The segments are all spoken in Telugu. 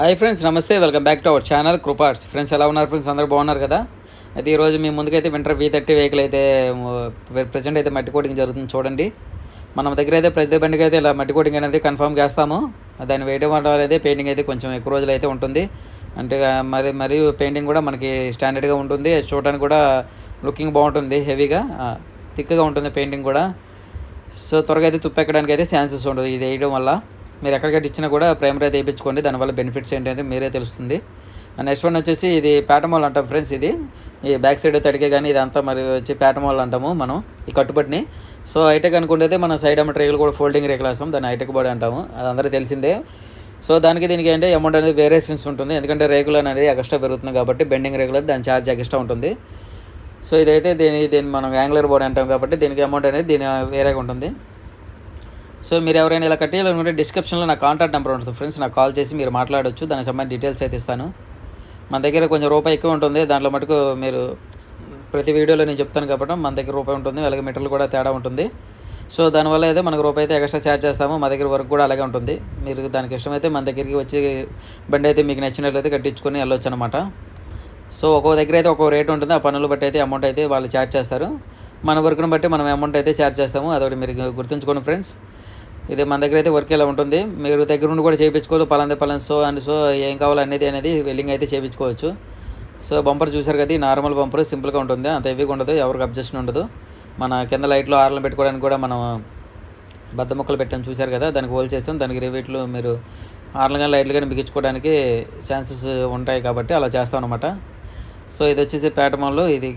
హాయ్ ఫ్రెండ్స్, నమస్తే. Welcome back to our channel Kruparts. Friends ఎలా ఉన్నారు ఫ్రెండ్స్? అందరూ బాగున్నారు కదా? అయితే ఈరోజు మీ ముందుకైతే వింటర్ V30 వెహికల్ అయితే ప్రజెంట్ అయితే మట్టి కోటింగ్ జరుగుతుంది. చూడండి, మన దగ్గర అయితే ప్రతి బండికి అయితే ఇలా మట్టి కోటింగ్ అనేది కన్ఫర్మ్ చేస్తాము. దాన్ని వేయడం వల్ల అయితే పెయింటింగ్ అయితే కొంచెం ఎక్కువ రోజులు అయితే ఉంటుంది. అంటే మరియు పెయింటింగ్ కూడా మనకి స్టాండర్డ్గా ఉంటుంది. చూడడానికి కూడా లుకింగ్ బాగుంటుంది, హెవీగా థిక్గా ఉంటుంది పెయింటింగ్ కూడా. సో త్వరగా అయితే తుప్పెక్కడానికి అయితే ఛాన్సెస్ ఉంటుంది ఇది వేయడం వల్ల. మీరు ఎక్కడికైతే ఇచ్చినా కూడా ప్రైమరీ అయితే వేయించుకోండి, దానివల్ల బెనిఫిట్స్ ఏంటంటే మీరే తెలుస్తుంది. నెక్స్ట్ వన్ వచ్చేసి ఇది ప్యాటమోల్ అంటాం ఫ్రెండ్స్. ఇది ఈ బ్యాక్ సైడ్ తడికే కానీ ఇదంతా మరి వచ్చి ప్యాటమోల్ అంటాము మనం ఈ కట్టుబడిని. సో హైటెక్ అనుకుంటే మన సైడ్ అమ్మట రేకులు కూడా ఫోల్డింగ్ రేకులు వేస్తాం, దాన్ని హైటెక్ బాడీ అంటాము, అది అందరికీ తెలిసిందే. సో దీనికి అంటే అమౌంట్ అనేది వేరియేషన్స్ ఉంటుంది, ఎందుకంటే రేకులు అనేది ఎక్స్ట్రా పెరుగుతుంది కాబట్టి బెండింగ్ రేకులు దాని ఛార్జ్ ఎక్స్ట్రా ఉంటుంది. సో ఇదైతే దీన్ని మనం యాంగులర్ బాడీ అంటాం కాబట్టి దీనికి అమౌంట్ అనేది దీని వేరేగా ఉంటుంది. సో మీరు ఎవరైనా ఇలా కట్టేయాలనుకుంటే డిస్క్రిప్షన్లో నా కాంటాక్ట్ నెంబర్ ఉంటుంది ఫ్రెండ్స్, నాకు కాల్ చేసి మీరు మాట్లాడవచ్చు. దానికి సంబంధించిన డీటెయిల్స్ అయితే ఇస్తాను. మన దగ్గర కొంచెం రూపాయి ఎక్కువ ఉంటుంది, దాంట్లో మటుకు మీరు ప్రతి వీడియోలో నేను చెప్తాను కాబట్టి మన దగ్గర రూపాయి ఉంటుంది, అలాగే మీటర్లు కూడా తేడా ఉంటుంది. సో దానివల్ల అయితే మనకు రూపాయి అయితే ఎక్స్ట్రా ఛార్జ్ చేస్తాము. మా దగ్గర వర్క్ కూడా అలాగే ఉంటుంది. మీరు దానికి ఇష్టమైతే మన దగ్గరికి వచ్చి బండి అయితే మీకు నచ్చినట్లయితే కట్టించుకొని వెళ్ళొచ్చు అనమాట. సో ఒక్కో దగ్గర అయితే ఒక్కో రేట్ ఉంటుంది, ఆ పనులు బట్టి అయితే అమౌంట్ అయితే వాళ్ళు ఛార్జ్ చేస్తారు. మన వర్క్ను బట్టి మనం అమౌంట్ అయితే ఛార్జ్ చేస్తాము, అదొకటి మీరు గుర్తుంచుకోండి ఫ్రెండ్స్. ఇది మన దగ్గర అయితే వర్క్ ఇలా ఉంటుంది. మీరు దగ్గర నుండి కూడా చేయించుకోవచ్చు, పలానా సో ఏం కావాలి అనేది వెల్లింగ్ అయితే చేయించుకోవచ్చు. సో బంపర్ చూసారు కదా, నార్మల్ బంపర్ సింపుల్గా ఉంటుంది, అంత హెవీగా ఉండదు, ఎవరికి అబ్జెక్షన్ ఉండదు. మన కింద లైట్లో ఆర్లను పెట్టుకోవడానికి కూడా మనం బద్ద ముక్కలు పెట్టాము చూసారు కదా, దానికి హోల్ చేస్తాం. దానికి రివీట్లు మీరు ఆర్లు కానీ లైట్లు కానీ బిగించుకోవడానికి ఛాన్సెస్ ఉంటాయి కాబట్టి అలా చేస్తాం అనమాట. సో ఇది వచ్చేసి ప్యాటమోల్లో ఇది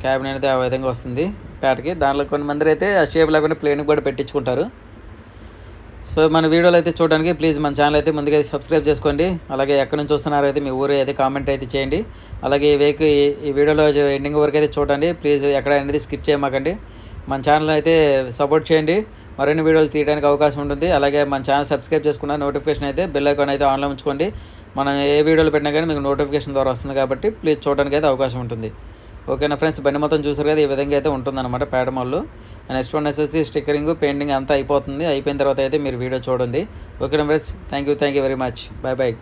క్యాబిన్ అనేది ఆ విధంగా వస్తుంది ప్యాట్కి. దాంట్లో కొంతమంది అయితే ఆ షేప్ లేకుండా ప్లేన్కి కూడా పెట్టించుకుంటారు. సో మన వీడియోలు అయితే చూడడానికి ప్లీజ్ మన ఛానల్ అయితే ముందుగా సబ్స్క్రైబ్ చేసుకోండి. అలాగే ఎక్కడి నుంచి చూస్తున్నారో అయితే మీ ఊరు అయితే కామెంట్ అయితే చేయండి. అలాగే ఈ వీడియోలో ఎండింగ్ వరకు అయితే చూడండి ప్లీజ్, ఎక్కడ అనేది స్కిప్ చేయమాకండి. మన ఛానల్ అయితే సపోర్ట్ చేయండి, మరిన్ని వీడియోలు తీయడానికి అవకాశం ఉంటుంది. అలాగే మన ఛానల్ సబ్స్క్రైబ్ చేసుకున్న నోటిఫికేషన్ అయితే బెల్ ఐకాన్ అయితే ఆన్లో ఉంచుకోండి. మనం ఏ వీడియోలు పెట్టినా కానీ మీకు నోటిఫికేషన్ ద్వారా వస్తుంది కాబట్టి ప్లీజ్ చూడడానికి అయితే అవకాశం ఉంటుంది. ఓకేనా ఫ్రెండ్స్, బండి మొత్తం చూసారు కదా, ఈ విధంగా అయితే ఉంటుందన్నమాట ప్యాటమోల్. నెక్స్ట్ వన్ వచ్చేసి స్టిక్కరింగ్ పెయింటింగ్ అంతా అయిపోతుంది. అయిపోయిన తర్వాత అయితే మీరు వీడియో చూడండి. ఓకేనా friends, thank you very much. Bye.